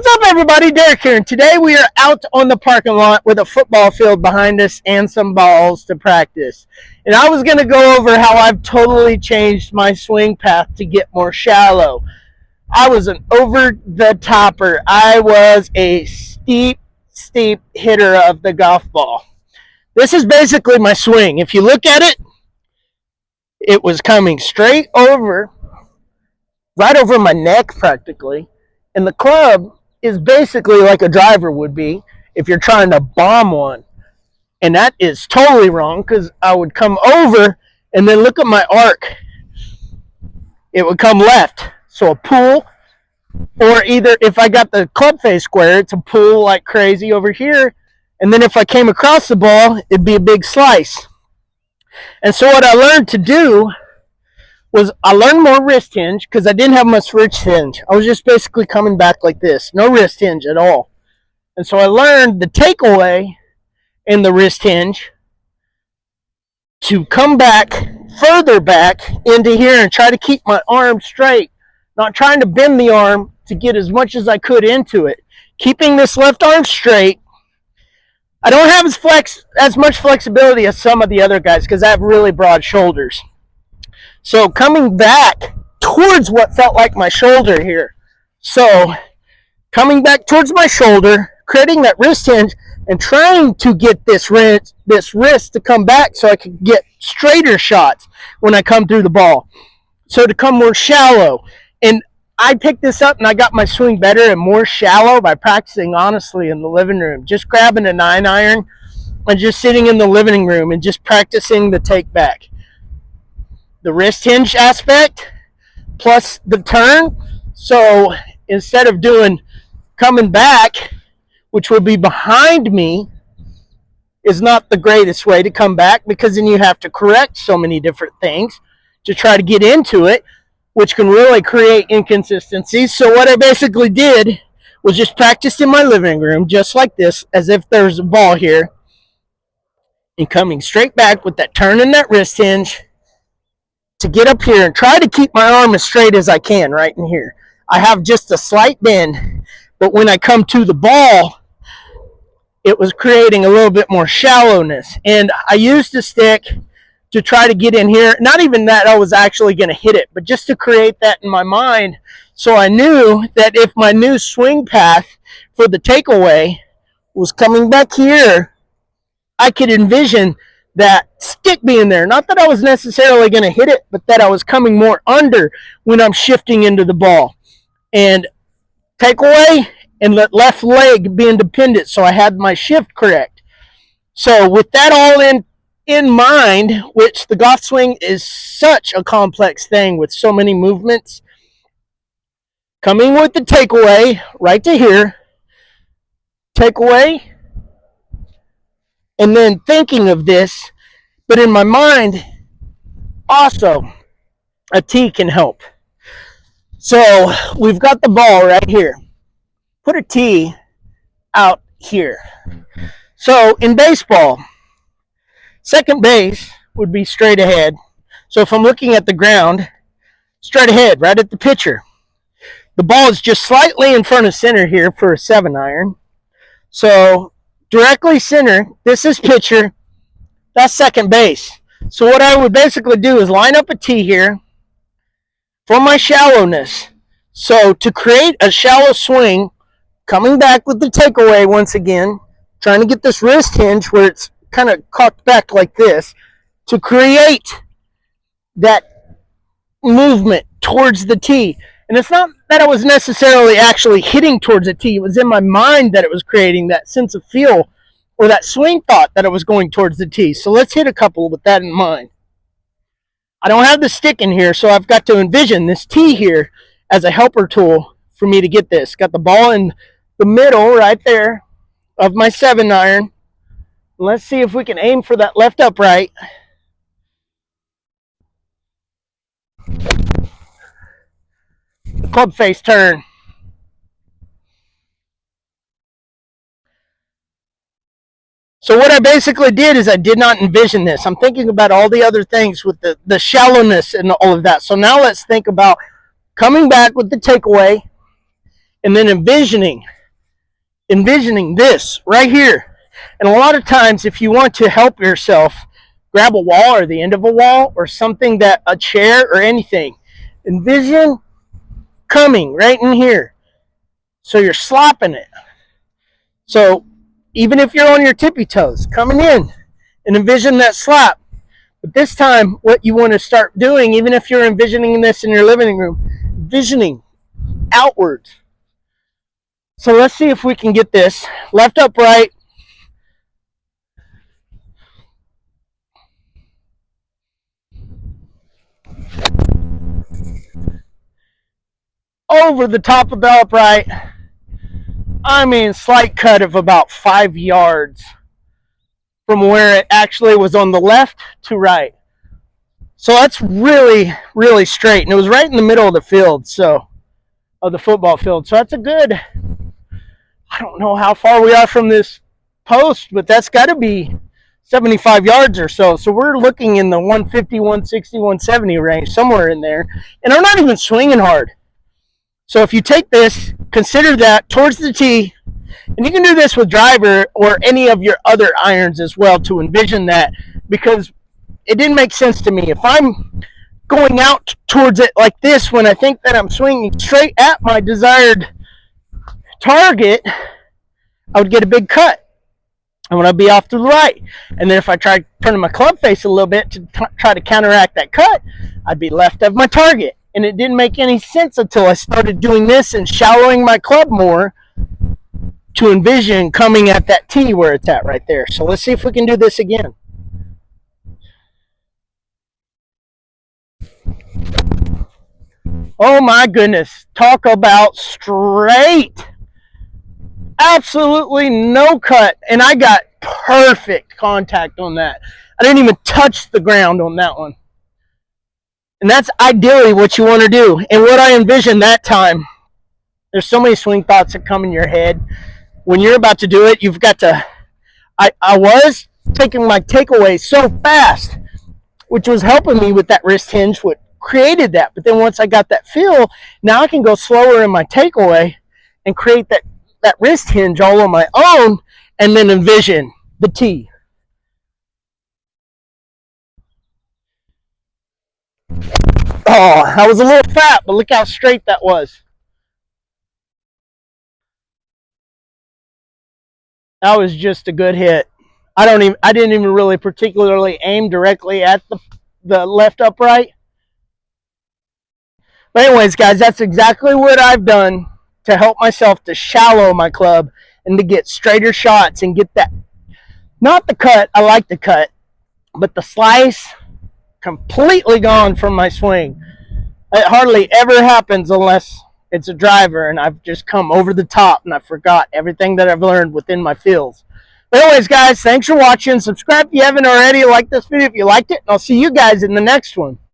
What's up, everybody? Derek here, and today we are out on the parking lot with a football field behind us and some balls to practice. And I was going to go over how I've totally changed my swing path to get more shallow. I was an over-the-topper. I was a steep hitter of the golf ball. This is basically my swing. If you look at it, it was coming straight over, right over my neck practically. And the club is basically like a driver would be if you're trying to bomb one. And that is totally wrong because I would come over and then look at my arc. It would come left. So a pull, or either if I got the club face square, it's a pull like crazy over here. And then if I came across the ball, it'd be a big slice. And so what I learned to do was I learned more wrist hinge because I didn't have much wrist hinge. I was just basically coming back like this. No wrist hinge at all. And so I learned the takeaway in the wrist hinge to come back, further back into here and try to keep my arm straight. Not trying to bend the arm to get as much as I could into it. Keeping this left arm straight. I don't have as much flexibility as some of the other guys because I have really broad shoulders. So coming back towards what felt like my shoulder here. So coming back towards my shoulder, creating that wrist hinge, and trying to get this wrist to come back so I can get straighter shots when I come through the ball. So to come more shallow. And I picked this up and I got my swing better and more shallow by practicing honestly in the living room. Just grabbing a 9-iron and just sitting in the living room and just practicing the take back. The wrist hinge aspect plus the turn. So instead of doing coming back, which would be behind me, is not the greatest way to come back because then you have to correct so many different things to try to get into it, which can really create inconsistencies. So what I basically did was just practice in my living room just like this, as if there's a ball here, and coming straight back with that turn and that wrist hinge to get up here and try to keep my arm as straight as I can right in here. I have just a slight bend, but when I come to the ball, it was creating a little bit more shallowness. And I used a stick to try to get in here. Not even that I was actually going to hit it, but just to create that in my mind. So I knew that if my new swing path for the takeaway was coming back here, I could envision that stick being there. Not that I was necessarily going to hit it, but that I was coming more under when I'm shifting into the ball. And takeaway and left leg be independent, so I had my shift correct. So with that all in mind, which the golf swing is such a complex thing with so many movements, coming with the takeaway right to here, takeaway, and then thinking of this, but in my mind, also, a tee can help. So we've got the ball right here. Put a tee out here. So in baseball, second base would be straight ahead. So if I'm looking at the ground, straight ahead, right at the pitcher. The ball is just slightly in front of center here for a 7-iron. So directly center, this is pitcher, that's second base. So what I would basically do is line up a tee here for my shallowness. So to create a shallow swing, coming back with the takeaway once again, trying to get this wrist hinge where it's kind of cocked back like this, to create that movement towards the tee. And it's not that I was necessarily actually hitting towards the tee. It was in my mind that it was creating that sense of feel or that swing thought that it was going towards the tee. So let's hit a couple with that in mind. I don't have the stick in here, so I've got to envision this tee here as a helper tool for me to get this. Got the ball in the middle right there of my 7-iron. Let's see if we can aim for that left upright. The club face turn. So what I basically did is I did not envision this. I'm thinking about all the other things with the shallowness and all of that. So now let's think about coming back with the takeaway and then envisioning this right here. And a lot of times, if you want to help yourself, grab a wall or the end of a wall or something, that a chair or anything. Envision coming right in here. So you're slapping it. So even if you're on your tippy toes, coming in and envision that slap. But this time, what you want to start doing, even if you're envisioning this in your living room, envisioning outwards. So let's see if we can get this left upright. Over the top of the upright. I mean, slight cut of about 5 yards from where it actually was on the left to right. So that's really, really straight. And it was right in the middle of the field, so of the football field. So that's a good, I don't know how far we are from this post, but that's got to be 75 yards or so. So we're looking in the 150, 160, 170 range, somewhere in there. And I'm not even swinging hard. So if you take this, consider that towards the tee, and you can do this with driver or any of your other irons as well to envision that, because it didn't make sense to me. If I'm going out towards it like this when I think that I'm swinging straight at my desired target, I would get a big cut. And when I'd be off to the right. And then if I tried turning my club face a little bit to try to counteract that cut, I'd be left of my target. And it didn't make any sense until I started doing this and shallowing my club more to envision coming at that tee where it's at right there. So let's see if we can do this again. Oh my goodness. Talk about straight. Absolutely no cut. And I got perfect contact on that. I didn't even touch the ground on that one. And that's ideally what you want to do. And what I envisioned that time, there's so many swing thoughts that come in your head. When you're about to do it, you've got to, I was taking my takeaway so fast, which was helping me with that wrist hinge, what created that. But then once I got that feel, now I can go slower in my takeaway and create that wrist hinge all on my own, and then envision the tee. Oh, I was a little fat, but look how straight that was. That was just a good hit. I didn't even really particularly aim directly at the left upright. But anyways, guys, that's exactly what I've done to help myself to shallow my club and to get straighter shots and get that, not the cut, I like the cut, but the slice completely gone from my swing. It hardly ever happens unless it's a driver and I've just come over the top and I forgot everything that I've learned within my fields. But anyways, guys, thanks for watching. Subscribe if you haven't already. Like this video if you liked it, and I'll see you guys in the next one.